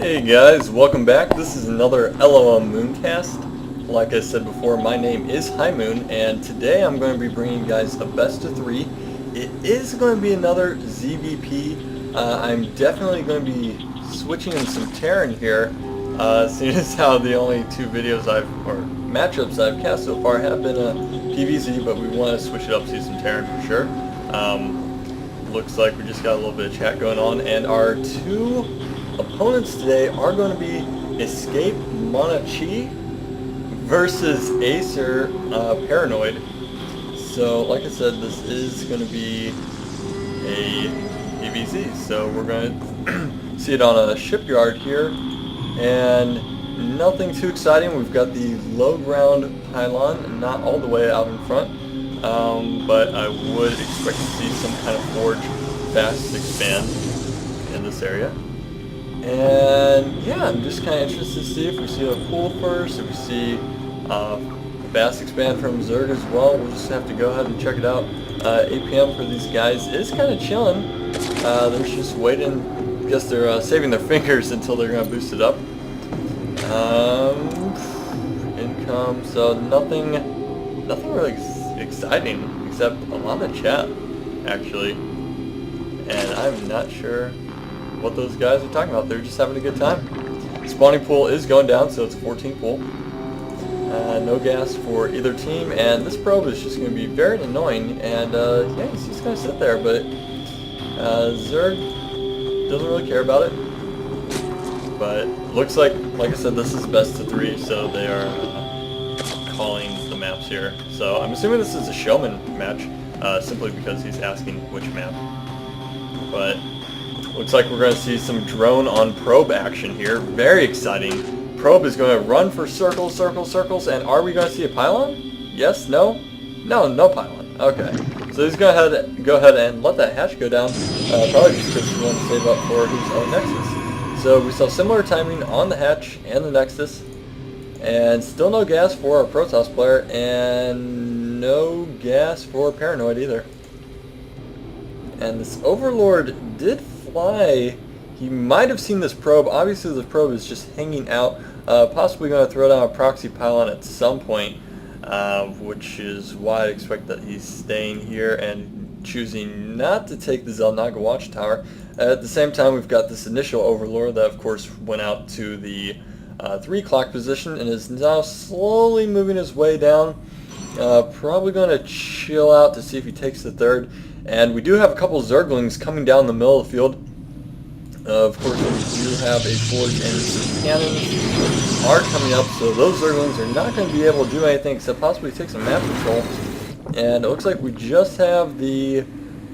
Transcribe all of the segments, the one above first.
Hey guys, welcome back. This is another LOM Mooncast. Like I said before, my name is High Moon, and today I'm going to be bringing you guys a best of 3. It is going to be another ZVP. I'm definitely going to be switching in some Terran here, seeing as how the only 2 videos or matchups I've cast so far have been PvZ, but we want to switch it up, see some Terran for sure. Looks like we just got a little bit of chat going on, and our 2 opponents today are going to be ECSmonchi versus AcerParanOid. So, like I said, this is going to be a PvZ. So we're going to see it on a shipyard here, and nothing too exciting. We've got the low ground pylon, not all the way out in front, but I would expect to see some kind of forge fast expand in this area. And yeah, I'm just kind of interested to see if we see a pool first, if we see fast expand from Zerg as well. We'll just have to go ahead and check it out. 8 p.m. for these guys is kind of chilling. They're just waiting. I guess they're saving their fingers until they're going to boost it up. Income, so nothing really exciting except a lot of chat, actually. And I'm not sure what those guys are talking about. They're just having a good time. Spawning pool is going down, so it's 14 pool. No gas for either team, and this probe is just going to be very annoying. And yeah, he's just going to sit there, but Zerg doesn't really care about it. But looks like I said, this is best of 3, so they are calling the maps here. So I'm assuming this is a showman match, simply because he's asking which map. But looks like we're going to see some drone on probe action here. Very exciting. Probe is going to run for circles, circles, circles. And are we going to see a pylon? Yes? No? No pylon. Okay. So he's going to go ahead and let that hatch go down. Probably just because he wants to save up for his own Nexus. So we saw similar timing on the hatch and the Nexus. And still no gas for our Protoss player. And no gas for Paranoid either. And this Overlord did fly. He might have seen this probe. Obviously this probe is just hanging out, possibly going to throw down a proxy pylon at some point, which is why I expect that he's staying here and choosing not to take the Xel'Naga watchtower. At the same time, we've got this initial Overlord that of course went out to the 3 o'clock position and is now slowly moving his way down, probably going to chill out to see if he takes the 3rd. And we do have a couple of Zerglings coming down the middle of the field. Of course, we do have a forge and some cannons are coming up, so those Zerglings are not going to be able to do anything except possibly take some map control. And it looks like we just have the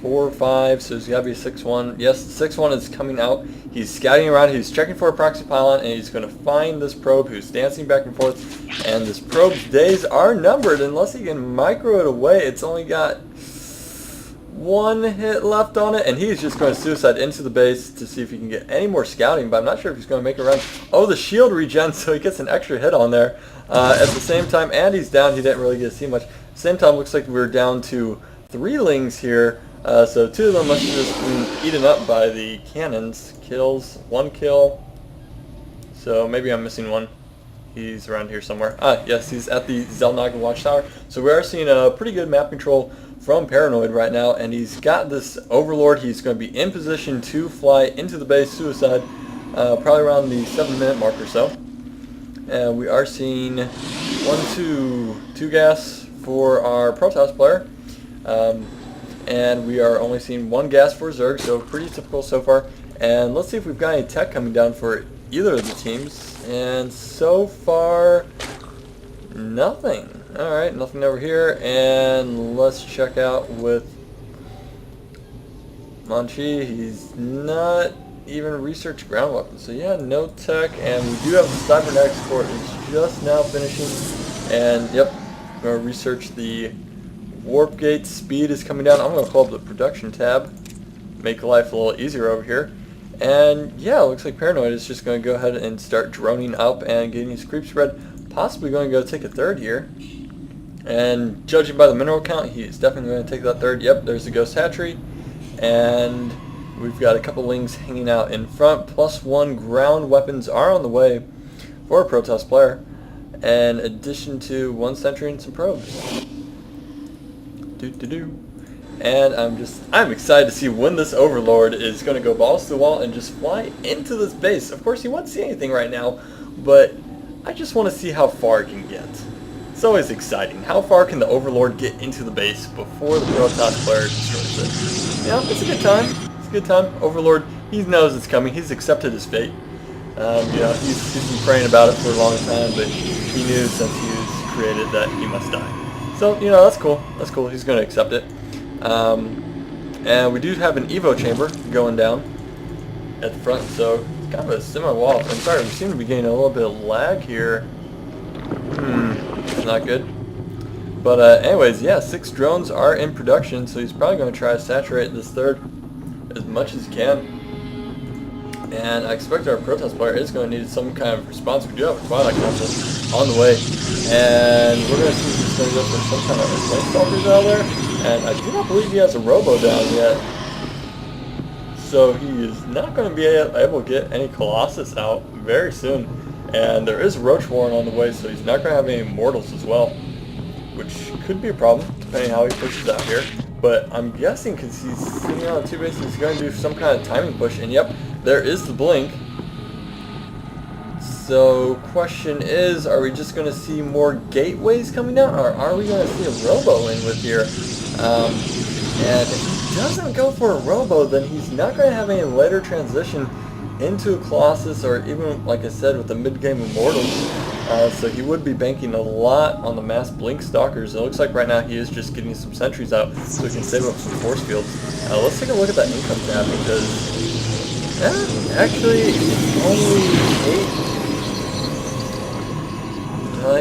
4 or 5, so there's got to be a 6-1. Yes, the 6-1 is coming out. He's scouting around, he's checking for a proxy pylon, and he's going to find this probe who's dancing back and forth. And this probe's days are numbered unless he can micro it away. It's only got 1 hit left on it, and he's just going to suicide into the base to see if he can get any more scouting, but I'm not sure if he's going to make a run. Oh, the shield regen, so he gets an extra hit on there. At the same time, and he's down, he didn't really get to see much. Same time, looks like we're down to 3 lings here, so 2 of them must have just been eaten up by the cannons. Kills, 1 kill, so maybe I'm missing 1. He's around here somewhere. Ah, yes, he's at the Xel'Naga watchtower. So we are seeing a pretty good map control from Paranoid right now, and he's got this Overlord. He's going to be in position to fly into the base, suicide, probably around the 7-minute mark or so. And we are seeing 2 gas for our Protoss player, and we are only seeing 1 gas for Zerg, so pretty typical so far. And let's see if we've got any tech coming down for either of the teams. And so far, nothing. Alright, nothing over here. And let's check out with Monchi. He's not even researched ground weapons. So yeah, no tech. And we do have the Cybernetics core. It's just now finishing. And yep, I'm going to research the warp gate. Speed is coming down. I'm going to pull up the production tab. Make life a little easier over here. And yeah, it looks like Paranoid is just going to go ahead and start droning up and getting his creep spread. Possibly going to go take a 3rd here. And judging by the mineral count, he is definitely going to take that 3rd. Yep, there's the Ghost Hatchery. And We've got a couple Lings hanging out in front. +1 ground weapons are on the way for a Protoss player, in addition to 1 sentry and some probes. And I'm excited to see when this Overlord is going to go balls to the wall and just fly into this base. Of course, he won't see anything right now, but I just want to see how far it can get. It's always exciting. How far can the Overlord get into the base before the Protoss player destroys it? Yeah, it's a good time. It's a good time. Overlord, he knows it's coming. He's accepted his fate. He's been praying about it for a long time, but he knew since he was created that he must die. So, that's cool. That's cool. He's going to accept it. And we do have an Evo chamber going down at the front, so it's kind of a similar wall. I'm sorry, we seem to be getting a little bit of lag here. It's not good. But anyways, yeah, 6 drones are in production, so he's probably going to try to saturate this third as much as he can. And I expect our Protoss player is going to need some kind of response. We do have a Twilight Council on the way, and we're going to see if he's going to go for some kind of Flame Stalkers out there. And I do not believe he has a Robo down yet, so he is not going to be able to get any Colossus out very soon. And there is Roach Warren on the way, so he's not going to have any Mortals as well, which could be a problem depending how he pushes out here. But I'm guessing because he's sitting on 2 bases, he's going to do some kind of timing push. And yep, there is the blink. So question is, are we just going to see more gateways coming out, or are we going to see a Robo in with here? And if he doesn't go for a Robo, then he's not going to have any later transition into a Colossus, or even, like I said, with the mid-game Immortals. So he would be banking a lot on the mass Blink Stalkers. It looks like right now he is just getting some sentries out so he can save up some force fields. Let's take a look at that income tab, because actually it's only 8.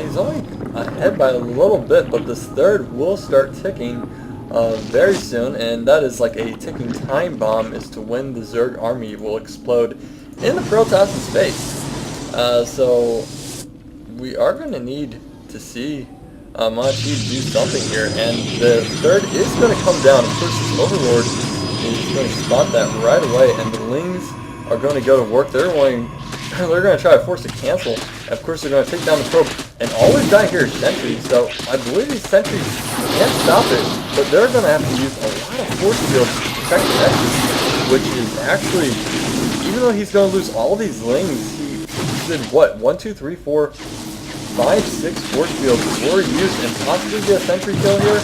He's only ahead by a little bit, but this third will start ticking very soon, and that is like a ticking time bomb as to when the Zerg army will explode in the Protoss space. So we are going to need to see Monchi do something here, and the third is going to come down. Of course, this Overlord is going to spot that right away, and the Lings are going to go to work. They're going to try to force a cancel. Of course, they're going to take down the probe, and all we've got here is sentries. So I believe these sentries can't stop it, but they're going to have to use a lot of force fields to protect the Nexus, which is actually, even though he's going to lose all these Lings, he did what, 1, 2, 3, 4, 5, 6 force fields were used, and possibly get a sentry kill here.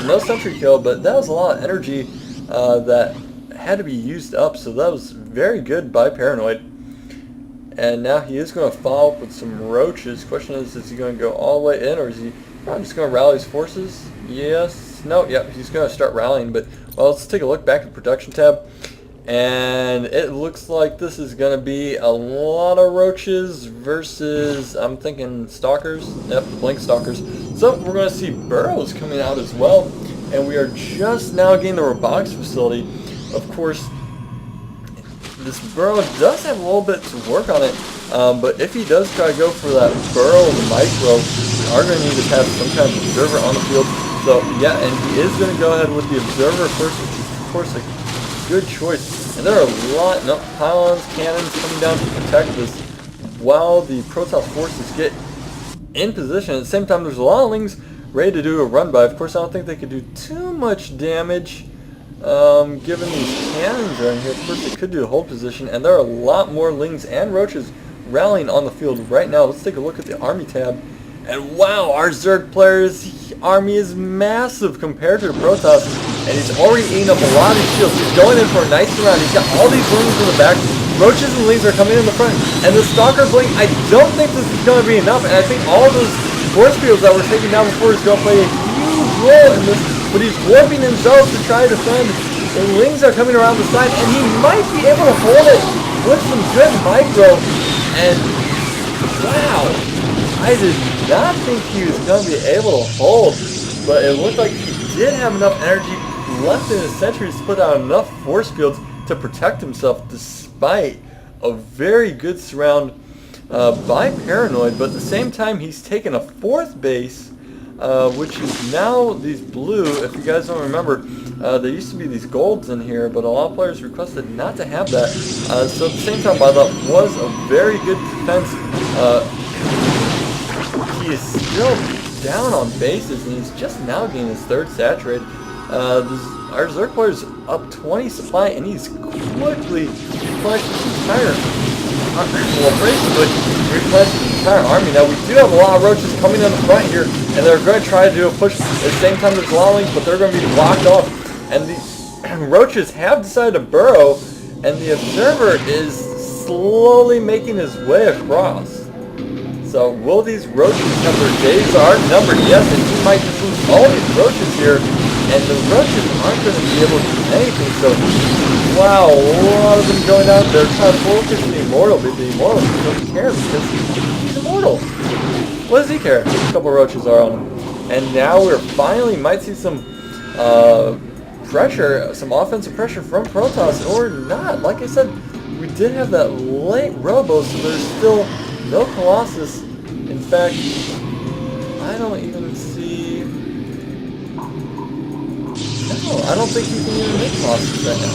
No sentry kill, but that was a lot of energy that had to be used up, so that was very good by Paranoid. And now he is going to follow up with some roaches. Question is he going to go all the way in, or is he probably just going to rally his forces? Yes. No. Yep. He's going to start rallying. But well, let's take a look back at the production tab, and it looks like this is going to be a lot of roaches versus, I'm thinking, stalkers. Yep, blink stalkers. So we're going to see burrows coming out as well, and we are just now getting the robotics facility. Of course, this burrow does have a little bit to work on it, but if he does try to go for that burrow and the micro, we are going to need to have some kind of observer on the field. So yeah, and he is going to go ahead with the observer first, which is of course a good choice. And there are a lot, pylons, cannons coming down to protect this while the Protoss forces get in position. At the same time, there's a lot of Lings ready to do a run by. Of course, I don't think they could do too much damage. Given these cannons are in here, of course they could do a hold position, and there are a lot more Lings and Roaches rallying on the field right now. Let's take a look at the army tab, and wow, our Zerg player's army is massive compared to the Protoss, and he's already eating up a lot of his shields. He's going in for a nice surround. He's got all these Lings in the back. Roaches and Lings are coming in the front, and the Stalker Blink, I don't think this is going to be enough, and I think all those force fields that were taken down before is going to play a huge role in this. But he's warping himself to try to defend. The Lings are coming around the side, and he might be able to hold it with some good micro. And wow, I did not think he was going to be able to hold, but it looked like he did have enough energy left in his sentries to put out enough force fields to protect himself despite a very good surround by Paranoid. But at the same time, he's taken a 4th base, which is now these blue. If you guys don't remember, There used to be these golds in here, but a lot of players requested not to have that. So at the same time, I thought was a very good defense. He is still down on bases, and he's just now getting his third saturated. Our Zerg player's up 20 supply, and he's quickly replenished his entire, replenished his entire army. Now we do have a lot of roaches coming in the front here, and they're going to try to do a push at the same time there's lolling, but they're going to be blocked off. And the roaches have decided to burrow, and the observer is slowly making his way across. So will these roaches have their days are numbered? Yes, and he might just lose all these roaches here, and the roaches aren't going to be able to do anything. So, wow, a lot of them going out there trying to focus the Immortal, but the Immortal doesn't care because he's immortal. What does he care? A couple roaches are on him. And now we're finally might see some pressure, some offensive pressure from Protoss, or not. Like I said, we did have that late Robo, so there's still no Colossus. In fact, I don't even see... No, I don't think he can even make Colossus right now.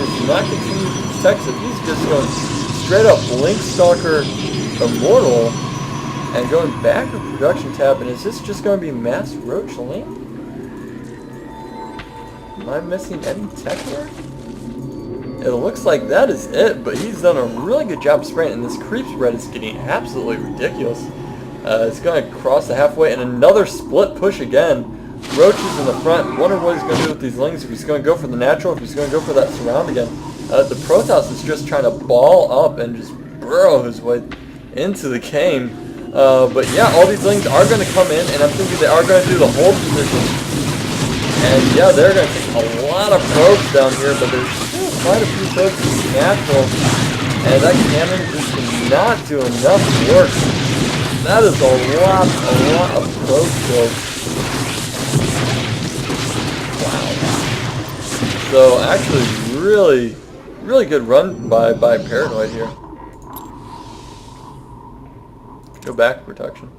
He's not continuing to protect it. He's just going straight up Blink Stalker Immortal and going back to production tab. And is this just going to be mass roach link? Am I missing any tech here? It looks like that is it, but he's done a really good job spraying, and this creep spread is getting absolutely ridiculous. It's going to cross the halfway, and another split push again. Roaches in the front. Wonder what he's going to do with these lings, if he's going to go for the natural, if he's going to go for that surround again. The Protoss is just trying to ball up and just burrow his way into the game. But yeah, all these lings are going to come in, and I'm thinking they are going to do the hold position. And yeah, they're going to take a lot of probes down here, but there's still quite a few probes in the natural. And that cannon just cannot do enough work. That is a lot of probe kills. Wow. So actually really good run by Paranoid here. Go back protection.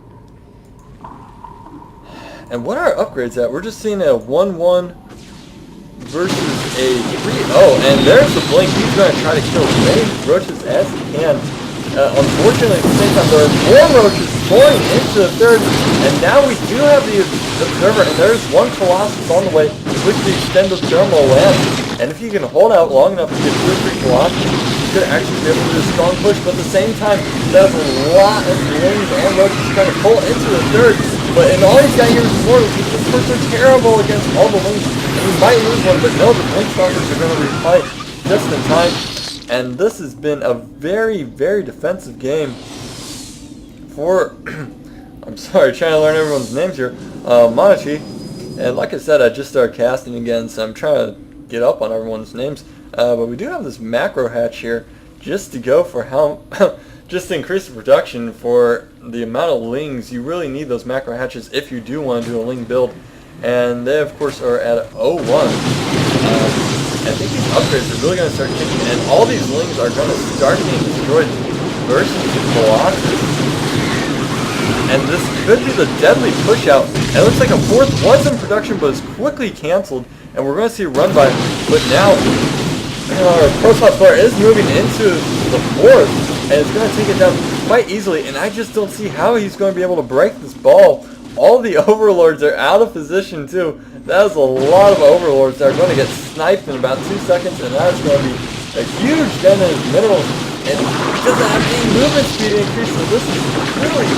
And what are our upgrades at? We're just seeing a 1-1 versus a 3-0. And there's the blink. He's going to try to kill as many roaches as he can. Unfortunately, at the same time, there are more roaches pouring into the third. And now we do have the observer. And there's one Colossus on the way with the extended thermal lamp. And if you can hold out long enough to get 2 or 3 Colossus, you could actually be able to do a strong push. But at the same time, there's a lot of lings and roaches trying to pull into the third. But in all he's got here is Immortals. These first are terrible against all the lings. And we might lose one, but no, the Blink Stalkers are going to reply just in time. And this has been a very defensive game for, I'm sorry, trying to learn everyone's names here, Monchi. And like I said, I just started casting again, so I'm trying to get up on everyone's names. But we do have this macro hatch here just to go for how... just to increase the production for the amount of lings. You really need those macro hatches if you do want to do a ling build. And they, of course, are at 0-1. I think these upgrades are really going to start kicking in. All these lings are going to start getting destroyed versus the Colossus. And this could be the deadly push out. And it looks like a fourth was in production, but is quickly canceled. And we're going to see a run by. But now, our Protoss player is moving into the fourth. And it's going to take it down quite easily. And I just don't see how he's going to be able to break this ball. All the Overlords are out of position too. That is a lot of Overlords that are going to get sniped in about 2 seconds. And that is going to be a huge dent in his minerals. And he doesn't have any movement speed increase. So this is really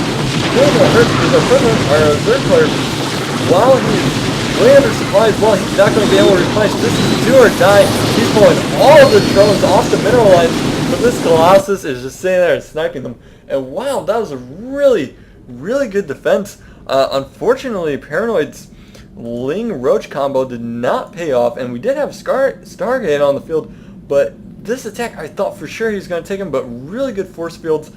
going to hurt because our third player, while he's way under supplies, well, he's not going to be able to replenish. This is do or die. He's pulling all of the drones off the mineral lines. But this Colossus is just sitting there and sniping them. And wow, that was a really good defense. Unfortunately, Paranoid's Ling Roach combo did not pay off, and we did have Stargate on the field, but this attack I thought for sure he was going to take him, but really good force fields.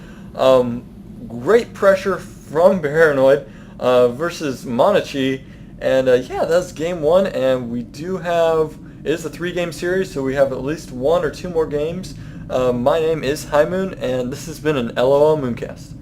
Great pressure from Paranoid versus Monchi, and yeah, that's game 1, and we do have, it is a 3-game series, so we have at least 1 or 2 more games. My name is High Moon, and this has been an LOL Mooncast.